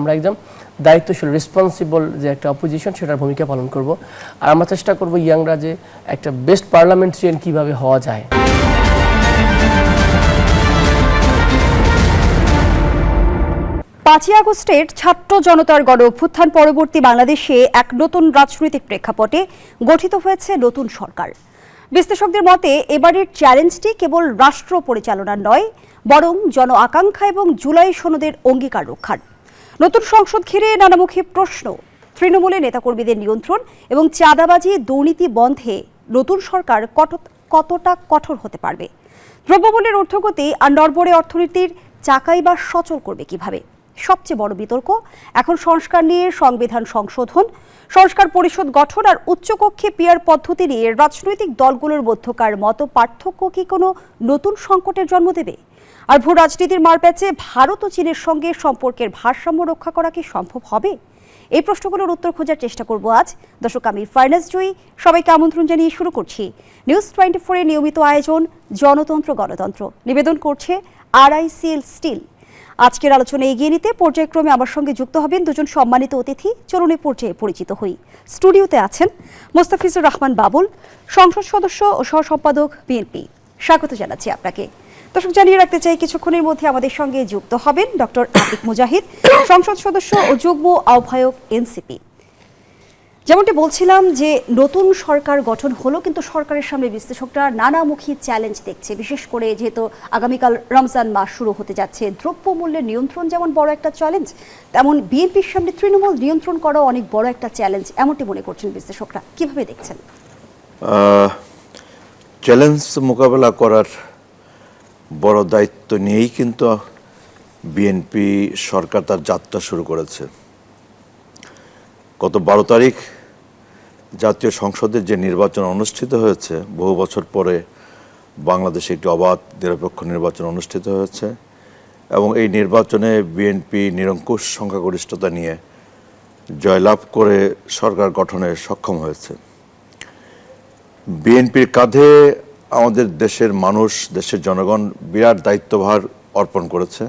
আমরা একদম দায়িত্বশীল রেসপন্সিবল যে একটা অপোজিশন সেটার ভূমিকা পালন করব। আর আমরা চেষ্টা করব ইয়াংরা যে একটা বেস্ট পার্লামেন্টারিয়ান কিভাবে হওয়া যায়। 5ই আগস্টের ছাত্র জনতার গণ অভ্যুত্থান পরবর্তী বাংলাদেশে এক নতুন রাজনৈতিক প্রেক্ষাপটে গঠিত হয়েছে নতুন সরকার। বিশ্লেষকদের মতে এবারের চ্যালেঞ্জটি কেবল রাষ্ট্র পরিচালনার নয়, বরং জন আকাঙ্ক্ষা এবং জুলাই সনদের অঙ্গীকার রক্ষার। নতুন সংসদ ঘিরে নানামুখী প্রশ্ন, তৃণমূলের নেতাকর্মীদের নিয়ন্ত্রণ এবং চাঁদাবাজি দুর্নীতি বন্ধে নতুন সরকার কতটা কঠোর হতে পারবে, দ্রব্যমূল্যের ঊর্ধ্বগতি আর নড়বড়ে অর্থনীতির চাকাই বা সচল করবে কিভাবে। সবচেয়ে বড় বিতর্ক এখন সংস্কার নিয়ে সংবিধান সংশোধন, সংস্কার পরিষদ গঠন আর উচ্চকক্ষে পিয়ার পদ্ধতি নিয়ে রাজনৈতিক দলগুলোর মধ্যকার মত পার্থক্য কি কোনো নতুন সংকটের জন্ম দেবে? আর ভূ রাজনীতির মারপ্যাচে ভারত ও চীনের সঙ্গে সম্পর্কের ভারসাম্য রক্ষা করা কি সম্ভব হবে? এই প্রশ্নগুলোর উত্তর খোঁজার চেষ্টা করব আজ। দর্শক, আমি ফারনাজ জুই, সবাইকে আমন্ত্রণ জানিয়ে শুরু করছি নিউজ 24 এর নিয়মিত আয়োজন জনতন্ত্র গণতন্ত্র। নিবেদন করছে RICL স্টিল। আজকের আলোচনা এগিয়ে নিতে পর্যায়ক্রমে আমার সঙ্গে যুক্ত হবেন দুজন সম্মানিত অতিথি। চলুন এই পর্যায়ে পরিচিত হই। স্টুডিওতে আছেন মোস্তাফিজুর রহমান বাবুল, সংসদ সদস্য ও সহ সম্পাদক বিএনপি। স্বাগত জানাচ্ছি আপনাকে। দর্শক, জানিয়ে রাখতে চাই কিছুক্ষণের মধ্যে আমাদের সঙ্গে যুক্ত হবেন ডক্টর আতিক মুজাহিদ, সংসদ সদস্য ও যুগ্ম আহ্বায়ক এনসিপি। যেমনটি বলছিলাম যে নতুন সরকার গঠন হলো, কিন্তু সরকারের সামনে বিশ্লেষকরা নানামুখী চ্যালেঞ্জ দেখছে। বিশেষ করে যেহেতু আগামীকাল রমজান মাস শুরু হতে যাচ্ছে, দ্রব্যমূল্যের নিয়ন্ত্রণ যেমন বড় একটা চ্যালেঞ্জ, তেমন বিএনপির সামনে তৃণমূল নিয়ন্ত্রণ করাও অনেক বড় একটা চ্যালেঞ্জ, এমনটি মনে করছেন বিশ্লেষকরা। কিভাবে দেখছেন? চ্যালেঞ্জ মোকাবেলা করার বড় দায়িত্ব নিয়েই কিন্তু বিএনপি সরকার তার যাত্রা শুরু করেছে। গত 12 তারিখ জাতীয় সংসদের যে নির্বাচন অনুষ্ঠিত হয়েছে, বহু বছর পরে বাংলাদেশে একটি অবাধ নিরপেক্ষ নির্বাচন অনুষ্ঠিত হয়েছে এবং এই নির্বাচনে বিএনপি নিরঙ্কুশ সংখ্যাগরিষ্ঠতা নিয়ে জয়লাভ করে সরকার গঠনে সক্ষম হয়েছে। বিএনপির কাঁধে আমাদের দেশের মানুষ, দেশের জনগণ বিরাট দায়িত্বভার অর্পণ করেছে।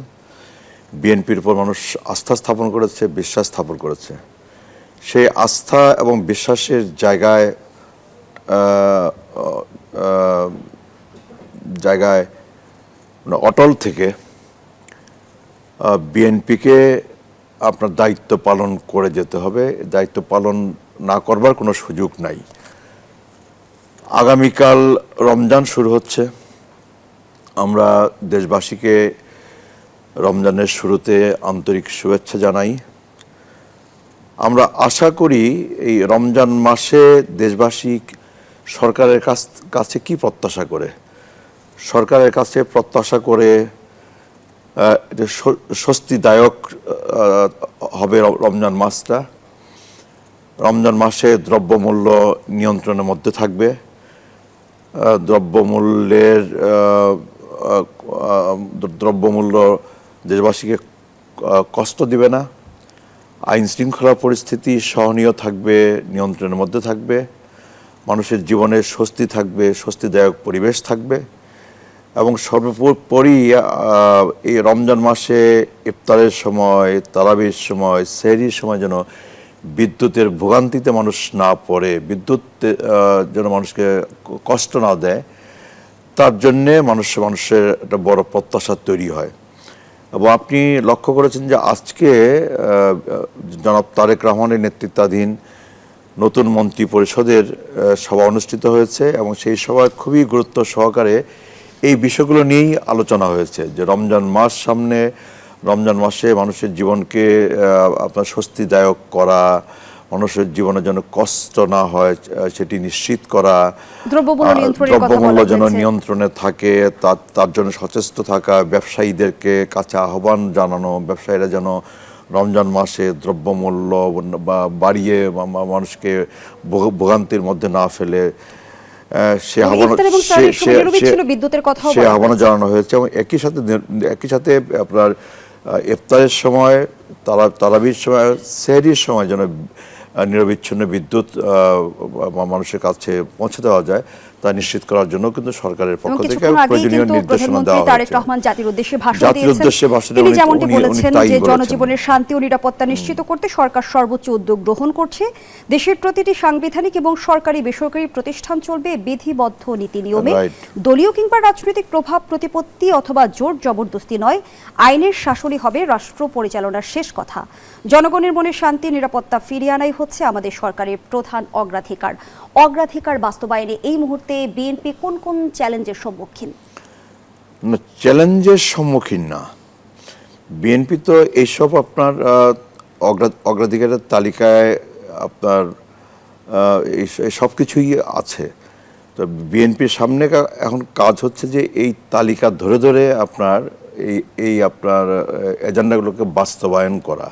বিএনপির উপর মানুষ আস্থা স্থাপন করেছে, বিশ্বাস স্থাপন করেছে। সেই আস্থা এবং বিশ্বাসের জায়গায় অটল থেকে বিএনপিকে আপনার দায়িত্ব পালন করে যেতে হবে। দায়িত্ব পালন না করবার কোনো সুযোগ নাই। আগামীকাল রমজান শুরু হচ্ছে। আমরা দেশবাসীকে রমজানের শুরুতে আন্তরিক শুভেচ্ছা জানাই। আমরা আশা করি এই রমজান মাসে দেশবাসী সরকারের কাছে কি প্রত্যাশা করে? সরকারের কাছে প্রত্যাশা করে স্বস্তিদায়ক হবে রমজান মাসটা। রমজান মাসে দ্রব্যমূল্য নিয়ন্ত্রণের মধ্যে থাকবে। দ্রব্যমূল্য দেশবাসীকে কষ্ট দিবে না। আইন শৃঙ্খলা পরিস্থিতি সহনীয় থাকবে, নিয়ন্ত্রণের মধ্যে থাকবে। মানুষের জীবনে স্বস্তি থাকবে, স্বস্তিদায়ক পরিবেশ থাকবে। এবং সর্বোপরি এই রমজান মাসে ইফতারের সময়, তারাবির সময়, সেহরির সময় যেন বিদ্যুতের ভোগান্তিতে মানুষ না পড়ে, বিদ্যুৎ যেন মানুষকে কষ্ট না দেয়, তার জন্যে মানুষের একটা বড় প্রত্যাশা তৈরি হয়। এবং আপনি লক্ষ্য করেছেন যে আজকে জনাব তারেক রহমানের নেতৃত্বাধীন নতুন মন্ত্রী পরিষদের সভা অনুষ্ঠিত হয়েছে এবং সেই সভায় খুবই গুরুত্ব সহকারে এই বিষয়গুলো নিয়েই আলোচনা হয়েছে যে রমজান মাস সামনে, রমজান মাসে মানুষের জীবনকে আপনার স্বস্তিদায়ক করা, মানুষের জীবনে যেন কষ্ট না হয় সেটি নিশ্চিত করা, দ্রব্যমূল্য যেন নিয়ন্ত্রণে থাকে তার জন্য সচেষ্ট থাকা, ব্যবসায়ীদেরকে কাছে আহ্বান জানানো, ব্যবসায়ীরা যেন রমজান মাসে দ্রব্যমূল্য বাড়িয়ে মানুষকে ভোগান্তির মধ্যে না ফেলে সে আহ্বান জানানো হয়েছে। এবং একই সাথে আপনার ইফতারের সময়, তারাবির সময়, সেহরির সময় যেন নিরবিচ্ছিন্ন বিদ্যুৎ মানুষের কাছে পৌঁছে দেওয়া যায় তা নিশ্চিত করার জন্য কিন্তু সরকারের পক্ষ থেকে কিছুক্ষণ আগেই প্রয়োজনীয় কিন্তু নির্দেশনা প্রধানমন্ত্রী দেওয়া তারেক হয়েছে। রহমান জাতির উদ্দেশ্যে ভাষণ জাতির উদ্দেশ্যে দিয়েছেন। ভাষণে তিনি উনি- যেমনটি উনি- বলেছেন উনি তাই যে বলেছেন। জনজীবনের শান্তি ও নিরাপত্তা নিশ্চিত করতে সরকার সর্বোচ্চ উদ্যোগ গ্রহণ করছে। দেশের প্রতিটি সাংবিধানিক এবং সরকারি বেসরকারি প্রতিষ্ঠান চলবে বিধিবদ্ধ নীতি নিয়মে। Right. দলীয় কিংবা রাজনৈতিক প্রভাব প্রতিপত্তি অথবা জোর জবরদস্তি নয়, আইনের শাসনই হবে রাষ্ট্র পরিচালনার শেষ কথা। জনগণের মনে শান্তি নিরাপত্তা ফিরিয়ে আনাই হচ্ছে আমাদের সরকারের প্রধান অগ্রাধিকার। অগ্রাধিকার বাস্তবায়নে এই মুহূর্তে বিএনপি কোন কোন চ্যালেঞ্জের সম্মুখীন? না, চ্যালেঞ্জের সম্মুখীন না। বিএনপি তো এইসব আপনার অগ্রাধিকারের তালিকায় আপনার এই সব কিছুই আছে। তো বিএনপির সামনে এখন কাজ হচ্ছে যে এই তালিকা ধরে ধরে আপনার এই আপনার এজেন্ডাগুলোকে বাস্তবায়ন করা।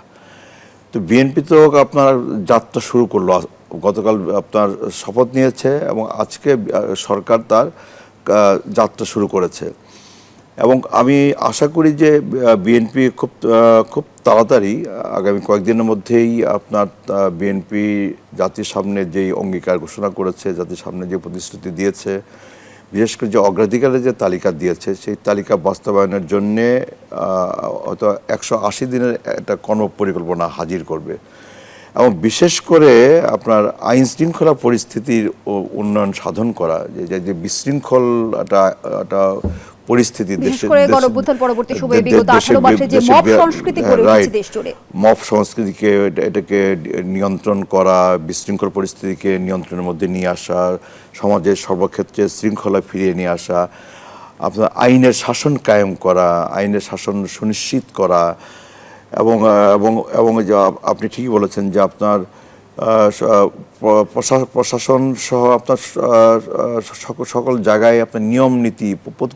তো বিএনপি তো আপনার যাত্রা শুরু করলো, গতকাল আপনার শপথ নিয়েছে এবং আজকে সরকার তার যাত্রা শুরু করেছে। এবং আমি আশা করি যে বিএনপি খুব তাড়াতাড়ি আগামী কয়েকদিনের মধ্যেই আপনার বিএনপি জাতির সামনে যেই অঙ্গীকার ঘোষণা করেছে, জাতির সামনে যে প্রতিশ্রুতি দিয়েছে, বিশেষ করে যে অগ্রাধিকারের যে তালিকা দিয়েছে, সেই তালিকা বাস্তবায়নের জন্যে হয়তো 180 দিনের একটা কর্মপরিকল্পনা হাজির করবে। এবং বিশেষ করে আপনার আইন শৃঙ্খলা পরিস্থিতির উন্নয়ন সাধন করা, যে বিশৃঙ্খল একটা পরিস্থিতি বিশেষ করে গণঅভ্যুত্থান পরবর্তী সময়ে বিগত 18 মাসে যে মব সংস্কৃতি গড়ে উঠেছে দেশ জুড়ে, মব সংস্কৃতিকে এটাকে নিয়ন্ত্রণ করা, বিশৃঙ্খল পরিস্থিতিকে নিয়ন্ত্রণের মধ্যে নিয়ে আসা, সমাজের সর্বক্ষেত্রে শৃঙ্খলা ফিরিয়ে নিয়ে আসা, আপনার আইনের শাসন কায়েম করা, আইনের শাসন সুনিশ্চিত করা। এবং এবং এবং যে আপনি ঠিকই বলেছেন যে আপনার প্রশাসন সহ আপনার সকল জায়গায় আপনার নিয়ম নীতি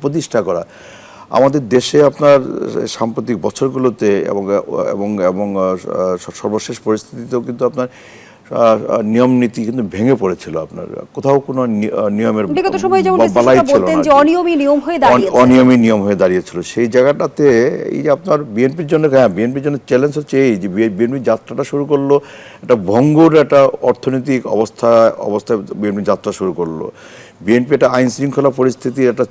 প্রতিষ্ঠা করা। আমাদের দেশে আপনার সাম্প্রতিক বছরগুলোতে এবং এবং এবং সর্বশেষ পরিস্থিতিতেও কিন্তু আপনার নিয়ম নীতি কিন্তু ভেঙে পড়েছিল। আপনার কোথাও কোনো নিয়মের বিগত সময়ে যেমন বালাই ছিল বলতেন না, যে অনিয়মী নিয়ম হয়ে দাঁড়িয়েছে, অনিয়মী নিয়ম হয়ে দাঁড়িয়েছিল। সেই জায়গাটাতে এই যে আপনার বিএনপির জন্য, হ্যাঁ বিএনপির জন্য চ্যালেঞ্জ হচ্ছে এই যে বিএনপি যাত্রাটা শুরু করলো একটা ভঙ্গুর একটা অর্থনৈতিক অবস্থায় বিএনপি যাত্রা শুরু করলো। বিএনপি একটা আইন শৃঙ্খলা পরিস্থিতির একটা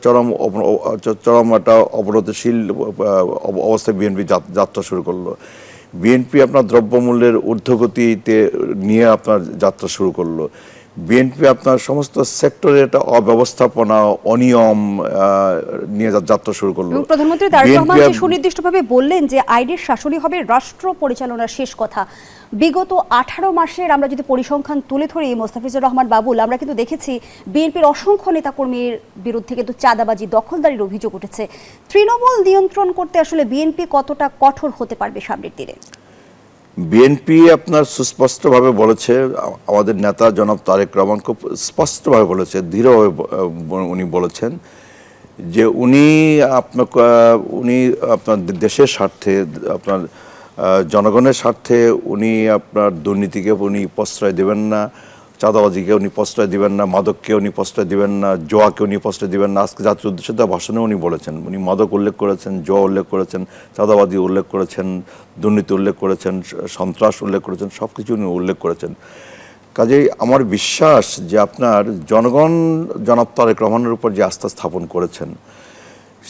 চরম একটা অবনতিশীল অবস্থায় বিএনপি যাত্রা শুরু করলো। বিএনপি আপনার দ্রব্যমূল্যের ঊর্ধ্বগতিতে নিয়ে আপনার যাত্রা শুরু করলো। বিএনপি আপনার সমস্ত সেক্টরে একটা অব্যবস্থাপনা, অনিয়ম নিয়ে যাত্রা শুরু করলো। প্রধানমন্ত্রী তারেক রহমান যে সুনির্দিষ্টভাবে বললেন যে আইনের শাসনই হবে রাষ্ট্র পরিচালনার শেষ কথা। বিগত 18 মাসের আমরা যদি পরিসংখ্যান তুলে ধরি মোস্তাফিজুর রহমান বাবুল, আমরা কিন্তু দেখেছি বিএনপির অসংখ্য নেতাকর্মীর বিরুদ্ধে কিন্তু চাঁদাবাজি, দখলদারির অভিযোগ উঠেছে। তৃণমূল নিয়ন্ত্রণ করতে আসলে বিএনপি কতটা কঠোর হতে পারবে সামনের দিনে? বিএনপি আপনার সুস্পষ্টভাবে বলেছে, আমাদের নেতা জনাব তারেক রহমান খুব স্পষ্টভাবে বলেছে, দৃঢ়ভাবে উনি বলেছেন যে উনি আপনার দেশের স্বার্থে, আপনার জনগণের স্বার্থে উনি আপনার দুর্নীতিকে উনি প্রশ্রয় দেবেন না, চাঁদাবাজিকে উনি প্রশ্রয় দিবেন না, মাদককে উনি প্রশ্রয় দিবেন না, জোয়াকে উনি প্রশ্রয় দিবেন না। আজকে জাতির উদ্দেশ্যে তার ভাষণে উনি বলেছেন, উনি মাদক উল্লেখ করেছেন, জোয়া উল্লেখ করেছেন, চাঁদাবাজি উল্লেখ করেছেন, দুর্নীতি উল্লেখ করেছেন, সন্ত্রাস উল্লেখ করেছেন, সব কিছু উনি উল্লেখ করেছেন। কাজেই আমার বিশ্বাস যে আপনার জনগণ জনাব তারেক রহমানের উপর যে আস্থা স্থাপন করেছেন,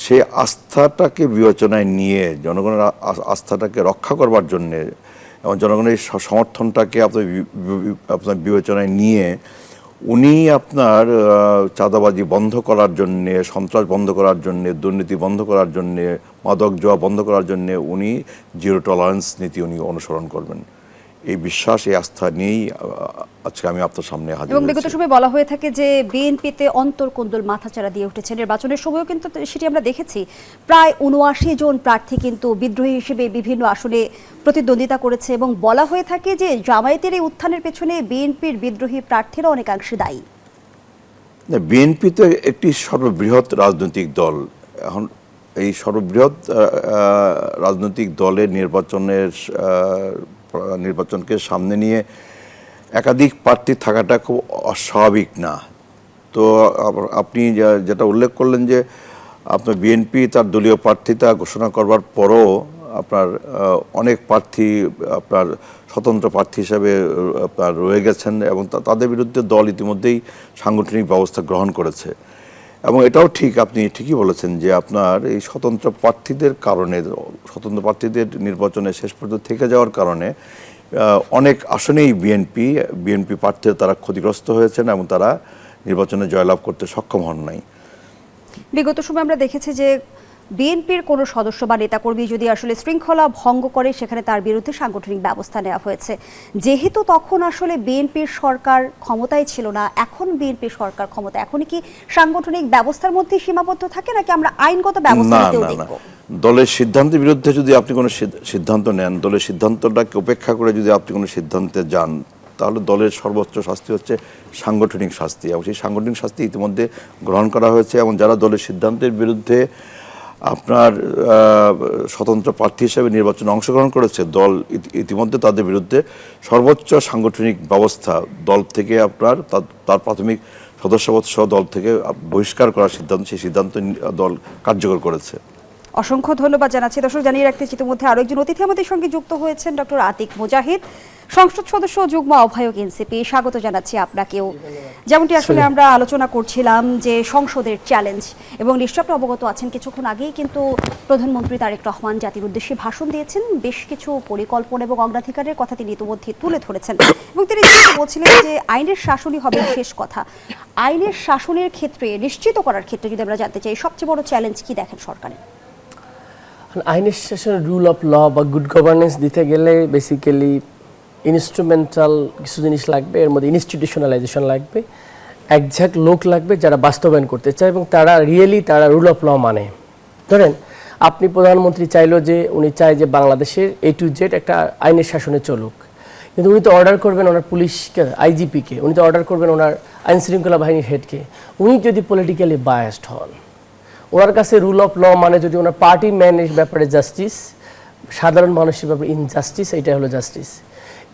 সেই আস্থাটাকে বিবেচনায় নিয়ে, জনগণের আস্থাটাকে রক্ষা করবার জন্যে এবং জনগণের সমর্থনটাকে আপনার বিবেচনায় নিয়ে উনি আপনার চাঁদাবাজি বন্ধ করার জন্যে, সন্ত্রাস বন্ধ করার জন্যে, দুর্নীতি বন্ধ করার জন্যে, মাদক জোয়া বন্ধ করার জন্যে উনি জিরো টলারেন্স নীতি উনি অনুসরণ করবেন। এই বিশ্বাস, এই আস্থা নিয়েই আজকে আমি আপনার সামনে হাজির হয়েছি। এবং বিগত সময় বলা হয়ে থাকে যে বিএনপিতে অন্তর্কোন্দল মাথাচাড়া দিয়ে উঠেছে। নির্বাচনের সময়ও কিন্তু সেটি আমরা দেখেছি। প্রায় ৭৯ জন প্রার্থী কিন্তু বিদ্রোহী হিসেবে বিভিন্ন আসনে প্রতিদ্বন্দ্বিতা করেছে এবং বলা হয়ে থাকে যে জামায়াতের এই উত্থানের পেছনে বিএনপির বিদ্রোহী প্রার্থীরা অনেকাংশে দায়ী। বিএনপি তো একটি সর্ববৃহৎ রাজনৈতিক দল। এখন এই সর্ববৃহৎ রাজনৈতিক দলের নির্বাচনকে সামনে নিয়ে একাধিক প্রার্থী থাকাটা খুব অস্বাভাবিক না। তো আপনি যেটা উল্লেখ করলেন যে আপনার বিএনপি তার দলীয় প্রার্থিতা ঘোষণা করবার পরও আপনার অনেক প্রার্থী আপনার স্বতন্ত্র প্রার্থী হিসাবে আপনার রয়ে গেছেন এবং তাদের বিরুদ্ধে দল ইতিমধ্যেই সাংগঠনিক ব্যবস্থা গ্রহণ করেছে। এবং এটাও ঠিক, আপনি ঠিকই বলেছেন যে আপনার এই স্বতন্ত্র প্রার্থীদের কারণে, স্বতন্ত্র প্রার্থীদের নির্বাচনে শেষ পর্যন্ত থেকে যাওয়ার কারণে অনেক আসনেই বিএনপি প্রার্থীরা তারা ক্ষতিগ্রস্ত হয়েছেন এবং তারা নির্বাচনে জয়লাভ করতে সক্ষম হন নাই। বিগত সময় আমরা দেখেছি যে বিএনপির কোনো সদস্য বা নেতাকর্মী যদি আসলে শৃঙ্খলা ভঙ্গ করে সেখানে তার বিরুদ্ধে সাংগঠনিক ব্যবস্থা নেওয়া হয়েছে। যেহেতু তখন আসলে বিএনপির সরকার ক্ষমতায় ছিল না, এখন বিএনপির সরকার ক্ষমতা, এখন কি সাংগঠনিক ব্যবস্থার মধ্যে সীমাবদ্ধ থাকে নাকি আমরা আইনগত ব্যবস্থা নিতেও দেখব? দলের সিদ্ধান্তের বিরুদ্ধে যদি আপনি কোনো সিদ্ধান্ত নেন, দলের সিদ্ধান্তটাকে উপেক্ষা করে যদি আপনি কোনো সিদ্ধান্তে যান, তাহলে দলের সর্বোচ্চ শাস্তি হচ্ছে সাংগঠনিক শাস্তি, এবং সেই সাংগঠনিক শাস্তি ইতিমধ্যে গ্রহণ করা হয়েছে। এবং যারা দলের সিদ্ধান্তের বিরুদ্ধে আপনার স্বতন্ত্র প্রার্থী হিসেবে নির্বাচনে অংশগ্রহণ করেছে, দল ইতিমধ্যে তাদের বিরুদ্ধে সর্বোচ্চ সাংগঠনিক ব্যবস্থা দল থেকে আপনার তার প্রাথমিক সদস্যপদ সহ দল থেকে বহিষ্কার করার সিদ্ধান্ত, সেই সিদ্ধান্ত দল কার্যকর করেছে। অসংখ্য ধন্যবাদ জানাচ্ছি। দর্শক, জানিয়ে রাখতে ইতিমধ্যে আরো একজন অতিথি আমাদের সঙ্গে যুক্ত হয়েছেন, ডক্টর আতিক মুজাহিদ, সংসদ সদস্য ও যুগ্ম আহ্বায়ক এনসিপি। স্বাগত জানাচ্ছি আপনাকেও। যেমনটি আসলে আমরা আলোচনা করছিলাম যে সংসদের চ্যালেঞ্জ, এবং নিশ্চয় আপনি অবগত আছেন কিছুক্ষণ আগেই কিন্তু প্রধানমন্ত্রী তারেক রহমান জাতির উদ্দেশ্যে ভাষণ দিয়েছেন। বেশ কিছু পরিকল্পনা এবং অগ্রাধিকারের কথা তিনি ইতিমধ্যে তুলে ধরেছেন, এবং তিনি বলছিলেন যে আইনের শাসনই হবে শেষ কথা। আইনের শাসনের ক্ষেত্রে নিশ্চিত করার ক্ষেত্রে যদি আমরা জানতে চাই, সবচেয়ে বড় চ্যালেঞ্জ কি দেখেন সরকারের? আইনের শাসনের রুল অফ ল বা গুড গভর্নেন্স দিতে গেলে বেসিক্যালি ইনস্ট্রুমেন্টাল কিছু জিনিস লাগবে, এর মধ্যে ইনস্টিটিউশনালাইজেশন লাগবে, একঝাক লোক লাগবে যারা বাস্তবায়ন করতে চায় এবং তারা রুল অফ ল মানে। ধরেন আপনি প্রধানমন্ত্রী চাইলো যে উনি চায় যে বাংলাদেশের A to Z একটা আইনের শাসনে চলুক, কিন্তু উনি তো অর্ডার করবেন ওনার পুলিশকে, আইজিপিকে, উনি তো অর্ডার করবেন ওনার আইন শৃঙ্খলা বাহিনীর হেডকে। উনি যদি পলিটিক্যালি বায়াসড হন, ওনার কাছে রুল অফ ল মানে যদি ওনার পার্টি ম্যানের ব্যাপারে জাস্টিস, সাধারণ মানুষের ব্যাপারে ইনজাস্টিস, এইটা হলো জাস্টিস,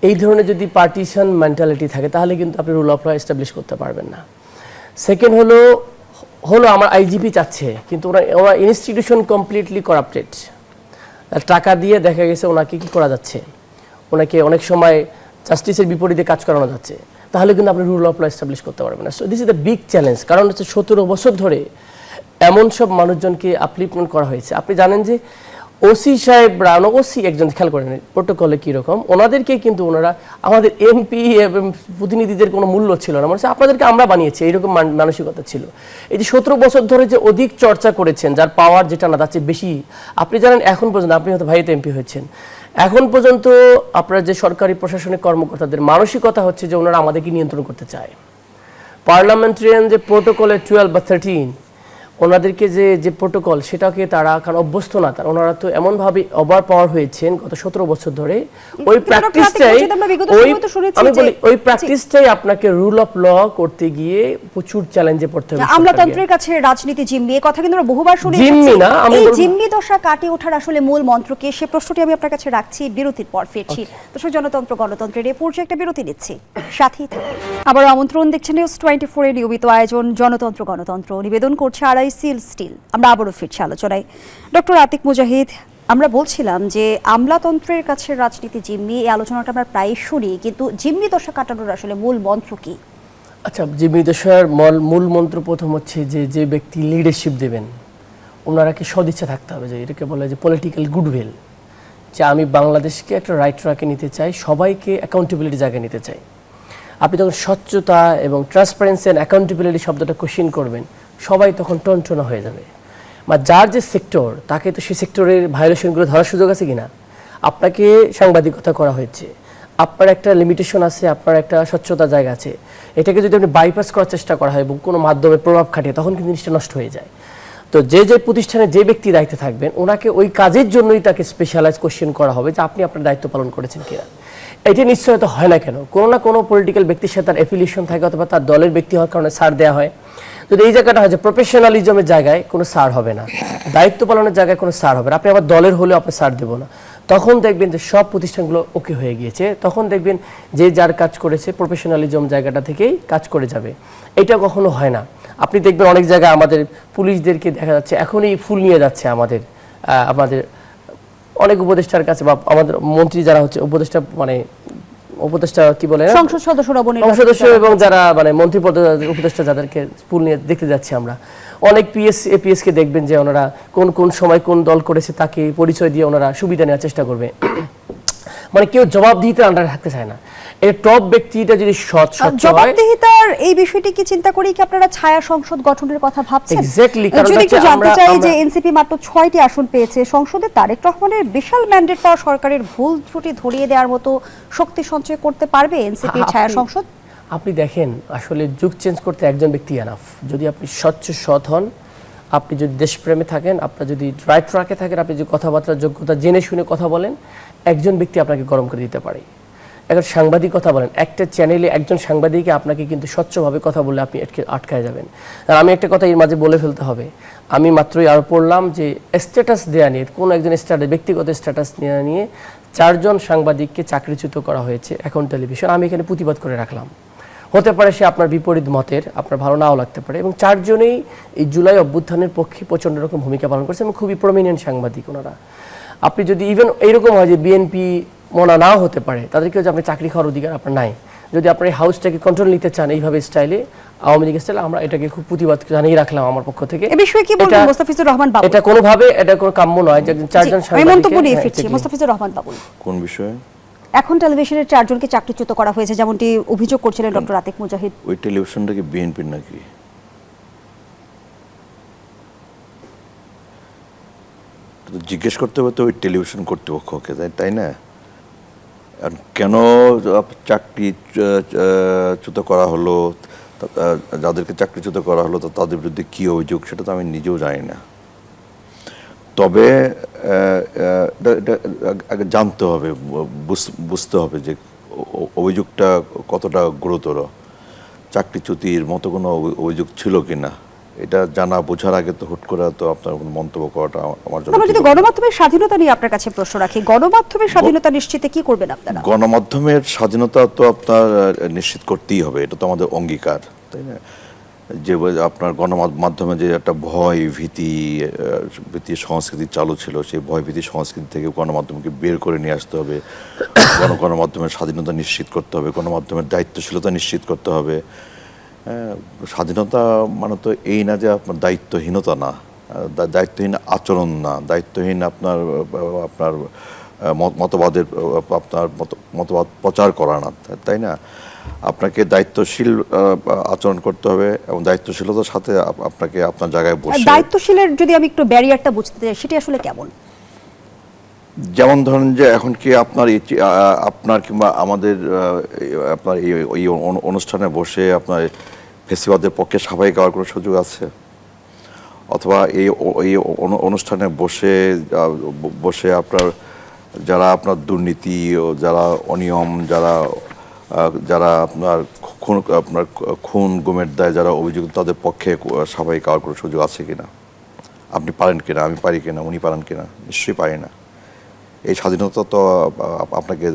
এই ধরনের যদি পার্টিশন মেন্টালিটি থাকে তাহলে কিন্তু আপনি রুল অফ ল এস্টাবলিশ করতে পারবেন না। সেকেন্ড হলো আমার আইজিপি চাচ্ছে, কিন্তু ওনার ইনস্টিটিউশন কমপ্লিটলি করাপ্টেড। টাকা দিয়ে দেখা গেছে ওনাকে কি করা যাচ্ছে, ওনাকে অনেক সময় জাস্টিসের বিপরীতে কাজ করানো যাচ্ছে, তাহলে কিন্তু আপনি রুল অফ ল এস্টাবলিশ করতে পারবেন না। So this is the big challenge. কারণ হচ্ছে 17 বছর ধরে এমন সব মানুষজনকে আপলিফমেন্ট করা হয়েছে। আপনি জানেন যে ওসি সাহেবরা, ওসি একজন খেয়াল করেন প্রোটোকলে কীরকম, ওনাদেরকে কিন্তু ওনারা আমাদের এমপি এবং প্রতিনিধিদের কোনো মূল্য ছিল না, মানে আপনাদেরকে আমরা বানিয়েছি, এইরকম মানসিকতা ছিল। এই যে 17 বছর ধরে যে অধিক চর্চা করেছেন, যার পাওয়ার যেটা না তার চেয়ে বেশি, আপনি জানেন এখন পর্যন্ত, আপনি হয়তো ভাইতে এমপি হয়েছেন, এখন পর্যন্ত আপনার যে সরকারি প্রশাসনিক কর্মকর্তাদের মানসিকতা হচ্ছে যে ওনারা আমাদেরকে নিয়ন্ত্রণ করতে চায়। পার্লামেন্টারিয়ান যে প্রোটোকলে 12 বা 13 ওনাদেরকে যে প্রোটোকল, সেটাকে তারা কারণ অভ্যস্ত না, তারা ওনারা তো এমনভাবে ওভার পাওয়ার হয়েছেন গত 17 বছর ধরে। ওই প্র্যাকটিসটাই আপনাকে রুল অফ ল করতে গিয়ে প্রচুর চ্যালেঞ্জে পড়তে হবে। আমলাতন্ত্রের কাছে রাজনীতি জিম্মি, এই কথা কিন্তু আমরা বহুবার শুনে জিম্মি না, এই জিম্মি দশা কাটিয়ে ওঠার আসলে মূল মন্ত্রকে, সে প্রশ্নটি আমি আপনার কাছে রাখছি, বিরতির পর ফিরছি। দর্শক, জনতন্ত্র গণতন্ত্রের এই পর্যায়ে একটা বিরতি নিচ্ছি, সাথেই থাকুন। আবার আমন্ত্রণ, দেখছেন নিউজ 24 এর নিয়মিত আয়োজন জনতন্ত্র গণতন্ত্র, নিবেদন করছে স্টিল। আমরা আবারও ফিরছি আলোচনায়। ডক্টর আতিক মুজাহিদ, আমরা বলছিলাম যে আমলাতন্ত্রের কাছে রাজনীতি জিম্মি, এই আলোচনাটা আমরা প্রায় শুনি, কিন্তু জিম্মি দশা কাটানোর আসলে মূল মন্ত্র কি? আচ্ছা, জিম্মি দশার মূল মন্ত্র প্রথম হচ্ছে যে ব্যক্তি লিডারশিপ দেবেন ওনারাকে সদিচ্ছা থাকতে হবে, যে এটাকে বলে যে পলিটিক্যাল গুডউইল, যে আমি বাংলাদেশকে একটা রাইট ট্র্যাকে নিতে চাই, সবাইকে অ্যাকাউন্টেবিলিটি জায়গায় নিতে চাই। আপনি যখন স্বচ্ছতা এবং ট্রান্সপারেন্সি অ্যান্ড অ্যাকাউন্টেবিলিটি শব্দটা কোশ্চেন করবেন, সবাই তখন টনটনা হয়ে যাবে। বা যার যে সেক্টর, তাকে তো সেই সেক্টরের ভায়োলেশনগুলো ধরার সুযোগ আছে কিনা। আপনাকে সাংবাদিকতা করা হয়েছে, আপনার একটা লিমিটেশন আছে, আপনার একটা স্বচ্ছতা জায়গা আছে, এটাকে যদি আপনি বাইপাস করার চেষ্টা করা হয় এবং কোনো মাধ্যমে প্রভাব খাটিয়ে, তখন কিন্তু জিনিসটা নষ্ট হয়ে যায়। তো যে প্রতিষ্ঠানে যে ব্যক্তি দায়িত্বে থাকবেন, ওনাকে ওই কাজের জন্যই তাকে স্পেশালাইজ কোশ্চেন করা হবে যে আপনি আপনার দায়িত্ব পালন করেছেন কিনা। এটা নিশ্চয়তা হয় না কেন, কোনো না কোনো পলিটিক্যাল ব্যক্তির সাথে তার অ্যাফিলিয়েশন থাকে, অথবা তার দলের ব্যক্তি হওয়ার কারণে ছাড় দেওয়া হয়। যদি এই জায়গাটা হয় যে প্রফেশনালিজমের জায়গায় কোনো ছাড় হবে না, দায়িত্ব পালনের জায়গায় কোনো ছাড় হবে না, আপনি আবার দলের হলেও আপনি ছাড় দেবো না, তখন দেখবেন যে সব প্রতিষ্ঠানগুলো ওকে হয়ে গিয়েছে। তখন দেখবেন যে যার কাজ করেছে প্রফেশনালিজম জায়গাটা থেকেই কাজ করে যাবে। এটা কখনো হয় না। আপনি দেখবেন অনেক জায়গায় আমাদের পুলিশদেরকে দেখা যাচ্ছে এখনই ফুল নিয়ে যাচ্ছে আমাদের অনেক উপদেষ্টার কাছে বা আমাদের মন্ত্রী যারা হচ্ছে উপদেষ্টা মানে উপদেষ্টা কি বলে না? সংসদ সদস্যরা সংসদ সদস্য এবং যারা মানে মন্ত্রী পদে উপদেষ্টা যাদেরকে পুল নিয়ে দেখতে যাচ্ছি আমরা, অনেক এপিএস কে দেখবেন যে ওনারা কোন কোন সময় কোন দল করেছে তাকে পরিচয় দিয়ে ওনারা সুবিধা নেওয়ার চেষ্টা করবে। মানে কেউ জবাবদিহিতে আন্ডারে থাকতে চায় না। এই টপ ব্যক্তিটা যদি সৎ স্বচ্ছ হয়, জবাবদিহিতার এই বিষয়টি কি চিন্তা করেই কি আপনারা ছায়া সংসদ গঠনের কথা ভাবছেন? এক্স্যাক্টলি, কারণ যদি একটু হচ্ছে জানতে চাই যে আমরা এনসিপি মাত্র 6টি আসন পেয়েছে সংসদে, তারেক রহমানের বিশাল ম্যান্ডেট পাওয়া সরকারের ভুল ত্রুটি ধরিয়ে দেওয়ার মতো শক্তি সঞ্চয় করতে পারবে এনসিপি ছায়া সংসদ? আপনি দেখেন, আসলে যুগ চেঞ্জ করতে একজন ব্যক্তি এনাফ। যদি আপনি স্বচ্ছ সৎ হন, আপনি যদি দেশপ্রেমে থাকেন, আপনার যদি রাইট ট্র্যাকে থাকেন, আপনি যদি কথাবার্তার যোগ্যতা জেনে শুনে কথা বলেন, একজন ব্যক্তি আপনাকে গরম করে দিতে পারে। এখন সাংবাদিকতা বলেন, একটা চ্যানেলে একজন সাংবাদিকে আপনাকে কিন্তু স্বচ্ছভাবে কথা বললে আপনি আটকায় যাবেন। আর আমি একটা কথা এর মাঝে বলে ফেলতে হবে, আমি মাত্রই আরও পড়লাম যে স্ট্যাটাস দেওয়া নিয়ে কোনো একজন ব্যক্তিগত স্ট্যাটাস নিয়ে 4 জন সাংবাদিককে চাকরিচ্যুত করা হয়েছে এখন টেলিভিশন। আমি এখানে প্রতিবাদ করে রাখলাম। হতে পারে সে আপনার বিপরীত মতের, আপনার ভালো নাও লাগতে পারে, এবং 4 জনেই এই জুলাই অভ্যুত্থানের পক্ষে প্রচণ্ড রকম ভূমিকা পালন করছে এবং খুবই প্রমিনেন্ট সাংবাদিক ওনারা। আপনি যদি ইভেন এইরকম হয় যে বিএনপি মনা নাও হতে পারে, তাদেরকেও যে আপনি চাকরি খাওয়ার অধিকার আপনার নাই। যদি আপনার এই হাউসটাকে কন্ট্রোল নিতে চান এইভাবে স্টাইলে, আওয়ামী লীগ স্টাইলে, আমরা এটাকে খুব প্রতিবাদ জানিয়ে রাখলাম আমার পক্ষ থেকে। এই বিষয়ে কি বলবেন মোস্তাফিজুর রহমান বাবু? এটা কোনোভাবে এটা কোনো কাম্য নয় যে 4 জন আমি মন্তব্য নিয়ে সাংবাদিক। ফিরছি, মোস্তাফিজুর রহমান বাবু কোন বিষয়ে? এখন টেলিভিশনের 4 জনকে চাকরিচ্যুত করা হয়েছে যেমনটি অভিযোগ করছিলেন ডক্টর আতিক মুজাহিদ। ওই টেলিভিশনটা কি বিএনপির নাকি? তো জিজ্ঞেস করতে হবে তো ওই টেলিভিশন কর্তৃপক্ষকে, তাই না? আর কেন চাকরিচ্যুত করা হলো, যাদেরকে চাকরিচ্যুত করা হলো তাদের বিরুদ্ধে কী অভিযোগ, সেটা তো আমি নিজেও জানি না। তবে এটা আগে জানতে হবে, বুঝতে হবে যে অভিযোগটা কতটা গুরুতর, চাকরিচ্যুতির মতো কোনো অভিযোগ ছিল কিনা। এটা জানা বোঝার আগে তো হুট করে তো আপনার কোনো মন্তব্য করাটা আমার জন্য। আমরা যদি গণমাধ্যমের স্বাধীনতা নিয়ে আপনার কাছে প্রশ্ন রাখি, গণমাধ্যমের স্বাধীনতা নিশ্চিতে কি করবেন আপনারা? গণমাধ্যমের স্বাধীনতা তো আপনার নিশ্চিত করতেই হবে, এটা তো আমাদের অঙ্গীকার, তাই না? যে আপনার গণমাধ্যমে যে একটা ভয় ভীতি সংস্কৃতি চালু ছিল, সেই ভয় ভীতি সংস্কৃতি থেকে গণমাধ্যমকে বের করে নিয়ে আসতে হবে। গণমাধ্যমের স্বাধীনতা নিশ্চিত করতে হবে, গণমাধ্যমের দায়িত্বশীলতা নিশ্চিত করতে হবে। স্বাধীনতা মানে তো এই না যে আপনার দায়িত্বহীনতা না, দায়িত্বহীন আচরণ না, দায়িত্বহীন আপনার মতবাদের মতবাদ প্রচার করা না, তাই না? আপনাকে দায়িত্বশীল আচরণ করতে হবে এবং দায়িত্বশীলতার সাথে আপনাকে আপনার জায়গায় বসে। দায়িত্বশীলের যদি আমি একটু ব্যারিয়ারটা বুঝতে চাই, সেটি আসলে কেমন? যেমন ধরেন যে এখন কি আপনার কিংবা আমাদের আপনার এই অনুষ্ঠানে বসে আপনার ফেসিবাদের পক্ষে সাফাই গাওয়ার কোনো সুযোগ আছে? অথবা এই অনুষ্ঠানে বসে আপনার যারা আপনার দুর্নীতি ও যারা অনিয়ম, যারা আপনার খুন গুমের দায় যারা অভিযুক্ত, তাদের পক্ষে সাফাই গাওয়ার কোনো সুযোগ আছে কিনা? আপনি পারেন কিনা, আমি পারি কিনা, উনি পারেন কিনা? নিশ্চয়ই পারি না। এই স্বাধীনতা তো আপনাকে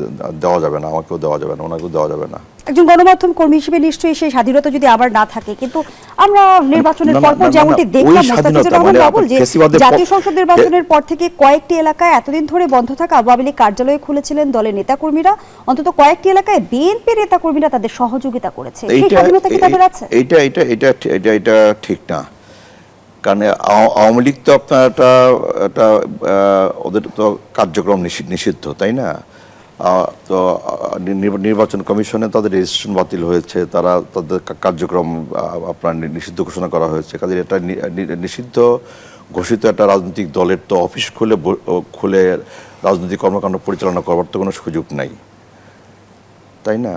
দেওয়া যাবে না, আমাকেও দেওয়া যাবে না, ওনাকেও দেওয়া যাবে না। একজন গণমাধ্যম কর্মী হিসেবে নিশ্চয়ই সেই স্বাধীনতা যদি আবার না থাকে, কিন্তু আমরা নির্বাচনের পরপর যেমনটি দেখলাম মোস্তাফিজুর রহমান বাবুল, যে জাতীয় সংসদ নির্বাচনের পর থেকে কয়েকটি এলাকায় এতদিন ধরে বন্ধ থাকা আওয়ামী লীগ কার্যালয়ে খুলেছিলেন দলের নেতাকর্মীরা, অন্তত কয়েকটি এলাকায় বিএনপি নেতাকর্মীরা তাদের সহযোগিতা করেছে। সেই স্বাধীনতা কি তাদের আছে? এটা ঠিক না, কারণ আওয়ামী লীগ তো আপনার একটা ওদের তো কার্যক্রম নিষিদ্ধ, তাই না? তো নির্বাচন কমিশনে তাদের রেজিস্ট্রেশন বাতিল হয়েছে, তাদের কার্যক্রম আপনার নিষিদ্ধ ঘোষণা করা হয়েছে। কাজে এটা নিষিদ্ধ ঘোষিত একটা রাজনৈতিক দলের তো অফিস খুলে রাজনৈতিক কর্মকাণ্ড পরিচালনা করবার তো কোনো সুযোগ নাই, তাই না?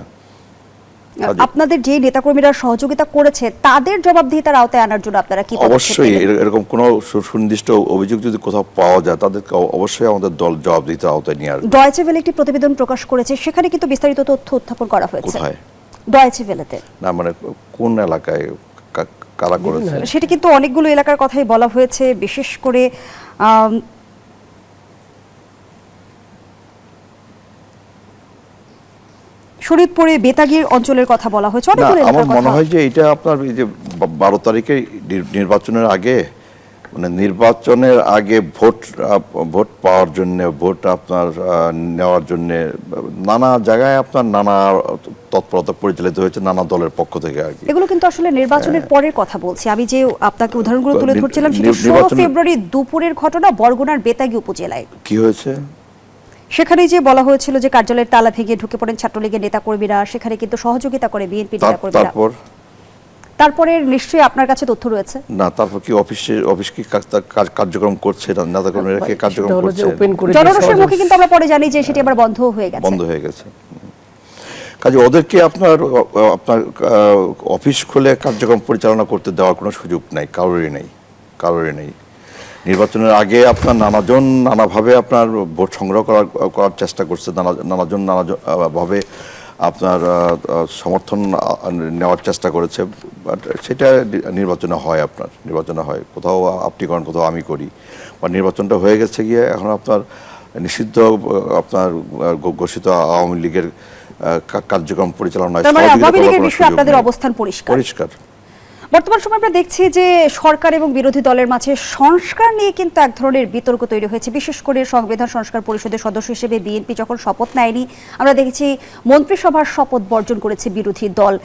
আপনাদের যে নেতাকর্মীরা সহযোগিতা করেছে তাদের জবাবদিহিতার আওতায় আনার জন্য আপনারা কি পদক্ষেপ অবশ্যই নেবেন? এরকম কোনো সুনির্দিষ্ট অভিযোগ যদি কোথাও পাওয়া যায়, তাদেরকে অবশ্যই আমাদের দল জবাবদিহিতার আওতায় নিয়ে আসবে। ডয়েচে ভেলে একটি প্রতিবেদন প্রকাশ করেছে, সেখানে কিন্তু বিস্তারিত তথ্য উত্থাপন করা হয়েছে। কোথায়? ডয়েচে ভেলেতে। না মানে কোন এলাকায় কারা করেছে? সেটি কিন্তু অনেকগুলো এলাকার কথাই বলা হয়েছে, বিশেষ করে শরীয়তপুরে বেতাগীর অঞ্চলের কথা বলা হয়েছে। আমার মনে হয় যে এটা আপনার এই যে 12 তারিখে নির্বাচনের আগে মানে নির্বাচনের আগে ভোট পাওয়ার জন্য, ভোট আপনার নেওয়ার জন্য নানা জায়গায় আপনার নানা তৎপরতা পরিচালিত হয়েছে নানা দলের পক্ষ থেকে আর কি। এগুলো কিন্তু আসলে নির্বাচনের পরের কথা বলছি। আমি যে আপনাকে উদাহরণগুলো তুলে ধরছিলাম সেটা 16 ফেব্রুয়ারি দুপুরের ঘটনা বরগুনার বেতাগী উপজেলায়। কি হয়েছে সেখানে যে বলা হয়েছিল যে কার্যালয়ের তালা ভেঙে ঢুকে পড়েন ছাত্রলীগের নেতাকর্মীরা, সেখানে কিন্তু সহযোগিতা করে বিএনপি নেতাকর্মীরা। তারপরে নিশ্চয়ই আপনার কাছে তথ্য রয়েছে। না, তারপর কি অফিস কি কার্যক্রম করছে, নেতাকর্মীরা কি কার্যক্রম করছে? জনরোষের মুখে কিন্তু আমরা পরে জানি যে সেটি আবার বন্ধ হয়ে গেছে। কাজে ওদেরকে আপনার অফিস খুলে কার্যক্রম পরিচালনা করতে দেওয়ার কোনো সুযোগ নাই, কারোরই নেই। নির্বাচনের আগে আপনার নানাভাবে আপনার ভোট সংগ্রহ করার চেষ্টা করছে, নানাভাবে আপনার সমর্থন নেওয়ার চেষ্টা করেছে, বাট সেটা নির্বাচনে হয়, কোথাও আপনি করেন, কোথাও আমি করি, বা নির্বাচনটা হয়ে গেছে গিয়ে এখন আপনার নিষিদ্ধ আপনার ঘোষিত আওয়ামী লীগের কার্যক্রম পরিচালনায় আপনাদের অবস্থান পরিষ্কার। বর্তমান সময় আমরা দেখছি যে সরকার এবং বিরোধী দলের মাঝে সংস্কার নিয়ে কিন্তু এক ধরনের বিতর্ক তৈরি হয়েছে। বিশেষ করে সংবিধান সংস্কার পরিষদের সদস্য হিসেবে বিএনপি যখন শপথ নেয়নি, আমরা দেখেছি মন্ত্রিসভার শপথ বর্জন করেছে বিরোধী দল।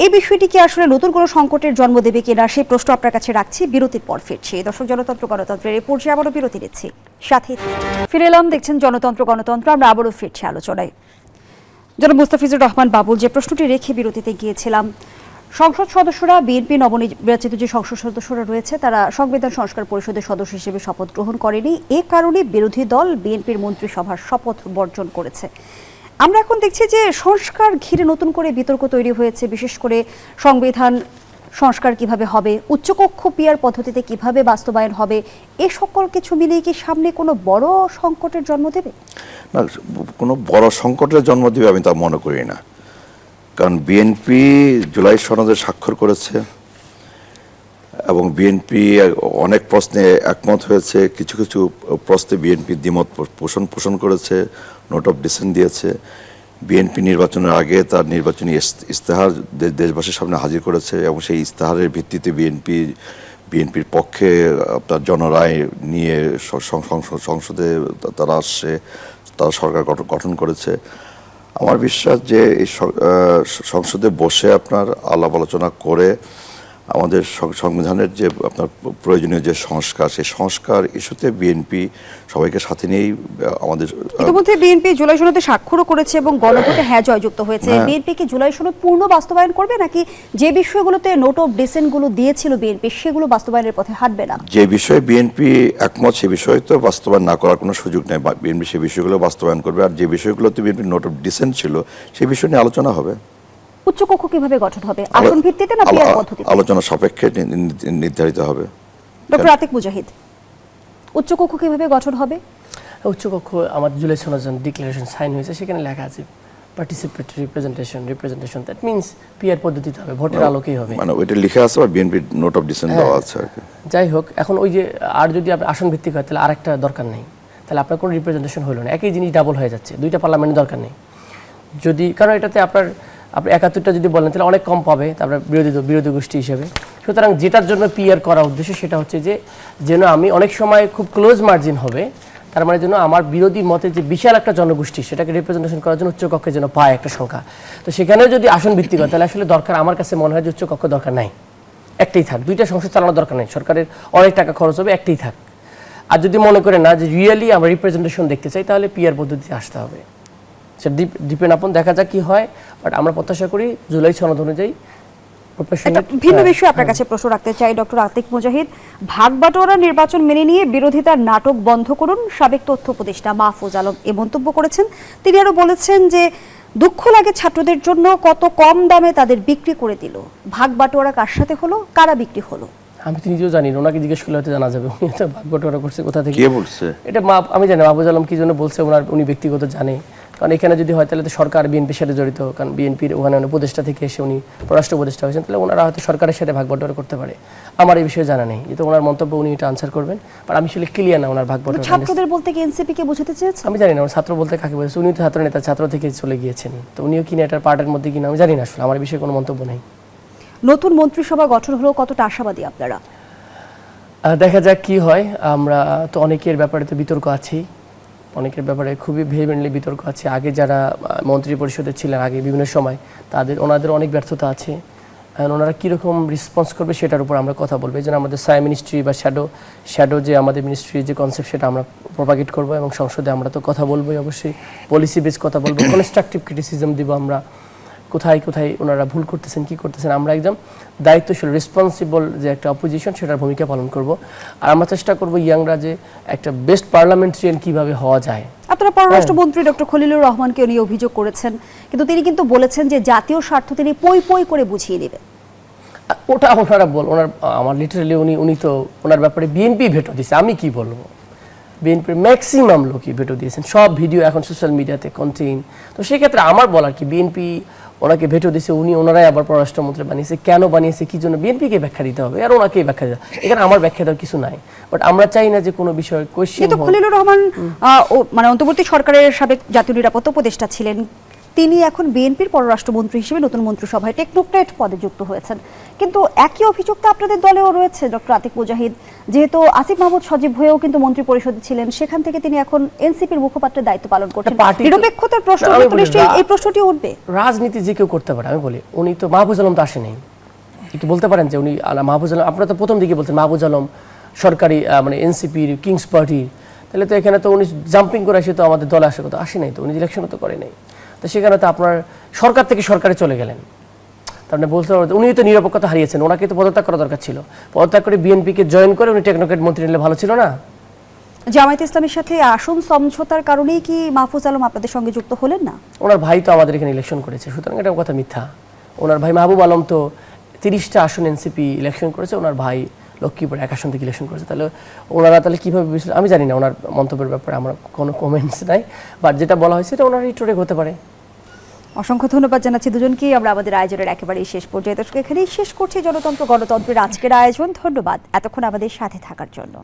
এই বিষয়টি কি আসলে নতুন কোনো সংকটের জন্ম দেবে কিনা, সেই প্রশ্ন আপনার কাছে রাখছি। বিরতির পর ফিরছি। দর্শক, জনতন্ত্র গণতন্ত্রের এই পর্যায়ে আবারও বিরতি নিচ্ছি, সাথে ফিরে এলাম। দেখছেন জনতন্ত্র গণতন্ত্র। আমরা আবারও ফিরছি আলোচনায়। জনাব মুস্তাফিজুর রহমান বাবুল, যে প্রশ্নটি রেখে বিরতিতে গিয়েছিলাম, সংসদ সদস্যরা, বিএনপি নবনির্বাচিত যে সংসদ সদস্যরা রয়েছে তারা সংবিধান সংস্কার পরিষদের সদস্য হিসেবে শপথ গ্রহণ করেনি। এ কারণে বিরোধী দল বিএনপির মন্ত্রিসভার শপথ বর্জন করেছে। আমরা এখন দেখছি যে সংস্কার ঘিরে নতুন করে বিতর্ক তৈরি হয়েছে। বিশেষ করে সংবিধান সংস্কার কিভাবে হবে, উচ্চকক্ষ পিআর পদ্ধতিতে কিভাবে বাস্তবায়ন হবে, এ সকল কিছু মিলিয়ে কি সামনে কোনো বড় সংকটের জন্ম দেবে? না, কোনো বড় সংকটের জন্ম দেবে আমি তা মনে করি না। কারণ বিএনপি জুলাই সনদে স্বাক্ষর করেছে এবং বিএনপি অনেক প্রশ্নে একমত হয়েছে, কিছু কিছু প্রশ্নে বিএনপি দ্বিমত পোষণ করেছে, নোট অফ ডিসেন্ট দিয়েছে। বিএনপি নির্বাচনের আগে তার নির্বাচনী ইস্তেহার দেশবাসীর সামনে হাজির করেছে এবং সেই ইস্তেহারের ভিত্তিতে বিএনপির পক্ষে তার জনরায় নিয়ে সংসদে তারা আসছে, তারা সরকার গঠন করেছে। আমার বিশ্বাস যে এই সংসদে বসে আপনার আলাপ আলোচনা করে আমাদের সংবিধানের যে আপনার প্রয়োজনীয় যে সংস্কার, সেই সংস্কার ইস্যুতে বিএনপি সবাইকে সাথে নিয়েই আমাদের ইতিমধ্যে বিএনপি জুলাই সনদে স্বাক্ষরও করেছে এবং গণভোটে হ্যাঁ জয়যুক্ত হয়েছে। বিএনপি কি জুলাই সনদ পূর্ণ বাস্তবায়ন করবে, নাকি যে বিষয়গুলোতে নোট অফ ডিসেন্ট গুলো দিয়েছিল বিএনপি সেগুলো বাস্তবায়নের পথে হাঁটবে না? যে বিষয়ে বিএনপি একমত সে বিষয়ে তো বাস্তবায়ন না করার কোনো সুযোগ নেই। বিএনপি সেই বিষয়গুলো বাস্তবায়ন করবে, আর যে বিষয়গুলোতে বিএনপি নোট অফ ডিসেন্ট ছিল সেই বিষয় নিয়ে আলোচনা হবে। উচ্চকক্ষ কিভাবে গঠন হবে, আসন ভিত্তিতে না পিআর পদ্ধতিতে? আলোচনা সাপেক্ষে নির্ধারিত হবে। ডক্টর আতিক মুজাহিদ, উচ্চকক্ষ কিভাবে গঠন হবে? উচ্চকক্ষ আমাদের জুলাই সনদ ডিক্লারেশন সাইন হয়েছে, সেখানে লেখা আছে participatory representation, that means PR পদ্ধতিতে হবে, ভোটের আলোকেই হবে। মানে ওইটা লিখে আছে আর বিএনপি নোট অফ ডিসেন্ট দেওয়া আছে আর কি। যাই হোক, এখন ওই যে আর যদি আপনি আসন ভিত্তিক হয় তাহলে আরেকটা দরকার নেই, তাহলে আপনার কোনো রিপ্রেজেন্টেশন হলো না, একই জিনিস ডাবল হয়ে যাচ্ছে, দুইটা পার্লামেন্টের দরকার নেই। যদি কারণ এটাতে আপনি 71টা যদি বলেন তাহলে অনেক কম পাবে তারপরে বিরোধী গোষ্ঠী হিসেবে। সুতরাং যেটার জন্য পিআর করা উদ্দেশ্য সেটা হচ্ছে যে যেন আমি অনেক সময় খুব ক্লোজ মার্জিন হবে, তার মানে যেন আমার বিরোধী মতে যে বিশাল একটা জনগোষ্ঠী সেটাকে রিপ্রেজেন্টেশন করার জন্য উচ্চকক্ষে যেন পায় একটা সংখ্যা। তো সেখানেও যদি আসন ভিত্তিক হয় তাহলে আসলে দরকার, আমার কাছে মনে হয় যে উচ্চকক্ষ দরকার নাই, একটাই থাক। দুইটা সংসদ চালানোর দরকার নেই, সরকারের অনেক টাকা খরচ হবে, একটাই থাক। আর যদি মনে করে না যে রিয়েলি আমরা রিপ্রেজেন্টেশন দেখতে চাই তাহলে পিআর পদ্ধতিতে আসতে হবে। সেটা ডিপেন্ড আপন, দেখা যাক কি হয়, বাট আমরা প্রত্যাশা করি জুলাই সনদ অনুযায়ী। ভিন্ন বিষয়ে আপনার কাছে প্রশ্ন রাখতে চাই ডক্টর আতিক মুজাহিদ, ভাগবাটোয়ারা নির্বাচন মেনে নিয়ে বিরোধিতার নাটক বন্ধ করুন, সাবেক তথ্য উপদেষ্টা মাহফুজ আলম এ মন্তব্য করেছেন। তিনি আরো বলেছেন যে দুঃখ লাগে ছাত্রদের জন্য, কত কম দামে তাদের বিক্রি করে দিল। ভাগবাটোয়ারা কার সাথে হলো, কারা বিক্রি হলো? আমি তো নিজেও জানি না, ওনাকে জিজ্ঞেস করলে হয়তো জানা যাবে উনি তো ভাগবাটোয়ারা করছে কোথা থেকে, কে বলছে এটা আমি জানি মাহফুজ আলম কি জন্য বলছে, উনি ব্যক্তিগত জানে। কারণ এখানে যদি হয় তাহলে তো সরকার বিএনপির সাথে জড়িত, কারণ বিএনপির ওখানে উপদেষ্টা থেকে এসে উনি পররাষ্ট্র উপদেষ্টা হয়েছেন, তাহলে ওনারা হয়তো সরকারের সাথে ভাগবাটোয়ারা করতে পারে। আমার এই বিষয়ে জানা নেই, যেহেতু ওনার মন্তব্য উনি এটা আনসার করবেন, আর আমি আসলে ক্লিয়ার না ওনার ভাগবাটোয়ারা। ছাত্রদের বলতে কি এনসিপি কে বোঝাতে চেয়েছেন? আমি জানি না ছাত্র বলতে কাকে বলেছে, উনি তো ছাত্র নেতা, ছাত্র থেকে চলে গিয়েছেন, তো উনিও কিনা এটার পার্টের মধ্যে কিনা আমি জানি না, আসলে আমার বিষয়ে কোনো মন্তব্য নেই। নতুন মন্ত্রিসভা গঠন হলো, কতটা আশাবাদী আপনারা? দেখা যাক কি হয়। আমরা তো অনেকের ব্যাপারে তো বিতর্ক আছেই, অনেকের ব্যাপারে খুবই ভেহেমেন্টলি বিতর্ক আছে। আগে যারা মন্ত্রী পরিষদে ছিলেন আগে বিভিন্ন সময় ওনাদের অনেক ব্যর্থতা আছে। ওনারা কীরকম রেসপন্স করবে সেটার উপর আমরা কথা বলবো। এই জন্য আমাদের সাই মিনিস্ট্রি বা শ্যাডো যে আমাদের মিনিস্ট্রির যে কনসেপ্ট সেটা আমরা প্রপাগেট করবো এবং সংসদে আমরা তো কথা বলবোই, অবশ্যই পলিসি বেস কথা বলবো, কনস্ট্রাকটিভ ক্রিটিসিজম দিব আমরা, কোথায় কোথায় ওনারা ভুল করতেছেন কি করতেছেন। আমরা একদম দায়িত্বশীল রেসপন্সিবল যে একটা অপোজিশন সেটার ভূমিকা পালন করব। আর আমরা চেষ্টা করব ইয়াংরা যে একটা বেস্ট পার্লামেন্টারিয়ান কিভাবে হওয়া যায়। আপনারা পররাষ্ট্রমন্ত্রী ডক্টর খলিলুর রহমানকে নিয়ে অভিযোগ করেছেন, কিন্তু তিনি কিন্তু বলেছেন যে জাতীয় স্বার্থ তিনি পই পই করে বুঝিয়ে নেবেন। ওটা ওনারা আমার লিটারালি উনি তো ওনার ব্যাপারে বিএনপি ভেটো দিয়েছে, আমি কি বলবো। বিএনপির ম্যাক্সিমাম লোকই ভেটো দিয়েছেন, সব ভিডিও এখন সোশ্যাল মিডিয়াতে কন্টেইন। তো সেক্ষেত্রে আমার বলার কি, বিএনপি ওনাকে ভেটো দিয়েছে, ওনারাই আবার পররাষ্ট্রমন্ত্রী বানিয়েছে, কেন বানিয়েছে, কি জন্য, বিএনপিকে ব্যাখ্যা দিতে হবে, আর ওনাকেই ব্যাখ্যা দিতে হবে। এখানে আমার ব্যাখ্যা দেওয়ার কিছু নাই। বাট আমরা চাই না যে কোনো বিষয়ে কোয়েশ্চেন। কিন্তু খলিলুর রহমান মানে অন্তর্বর্তী সরকারের সাবেক জাতীয় নিরাপত্তা উপদেষ্টা ছিলেন, তিনি এখন বিএনপির পররাষ্ট্রমন্ত্রী হিসেবে নতুন মন্ত্রিসভায় টেকনোক্রেট পদে যুক্ত হয়েছেন। কিন্তু একই অভিযোগ তো আপনাদের দলেও রয়েছে। ডক্টর আতিক মুজাহিদ যেহেতু আসিফ মাহমুদ সজীব হয়েও কিন্তু মন্ত্রী পরিষদে ছিলেন, সেখান থেকে তিনি এখন এনসিপির মুখপাত্রের দায়িত্ব পালন করছেন। নিরপেক্ষতার প্রশ্ন নিশ্চয়ই এই প্রশ্নটি উঠবে। রাজনীতি যে কেউ করতে পারে, আমি বলি উনি তো মাহফুজ আলম তো আসেনি। একটু বলতে পারেন যে উনি মাহফুজ আলম, আপনারা তো প্রথম দিকে বলছেন মাহফুজ আলম সরকারি মানে এনসিপির কিংস পার্টির, তাহলে তো এখানে তো উনি জাম্পিং করে আসে তো আমাদের দলে আসার কথা, আসে নাই তো, উনি ইলেকশনও তো করে নাই। তো সেখানে তো আপনার সরকার থেকে সরকারে চলে গেলেন, তার মানে বলতে পারবেন উনি তো নিরপেক্ষতা হারিয়েছেন। ওনাকে তো পদত্যাগ করা দরকার ছিল, পদত্যাগ করে বিএনপিকে জয়েন করে উনি টেকনোক্রেট মন্ত্রী নিলে ভালো ছিল না? জামায়াত ইসলামের সাথে আসন সমঝোতার কারণেই কি মাহফুজ আলম আপনাদের সঙ্গে যুক্ত হলেন না? ওনার ভাই তো আমাদের এখানে ইলেকশন করেছে, সুতরাং এটা কথা মিথ্যা। ওনার ভাই মাহবুব আলম তো 30টা আসন এনসিপি ইলেকশন করেছে, ওনার ভাই লক্ষ্মীপুর 1 আসন থেকে ইলেকশন করেছে। তাহলে ওনারা তাহলে কীভাবে, আমি জানি না, ওনার মন্তব্যের ব্যাপারে আমার কোনো কমেন্টস নাই। বাট যেটা বলা হয়েছে এটা ওনার রিটোরিক হতে পারে। অসংখ্য ধন্যবাদ জানাচ্ছি দুজনকেই। আমরা আমাদের আয়োজনের একেবারেই শেষ পর্যায়ে দর্শক এখানেই শেষ করছি জনতন্ত্র গণতন্ত্রের আজকের আয়োজন। ধন্যবাদ এতক্ষণ আমাদের সাথে থাকার জন্য।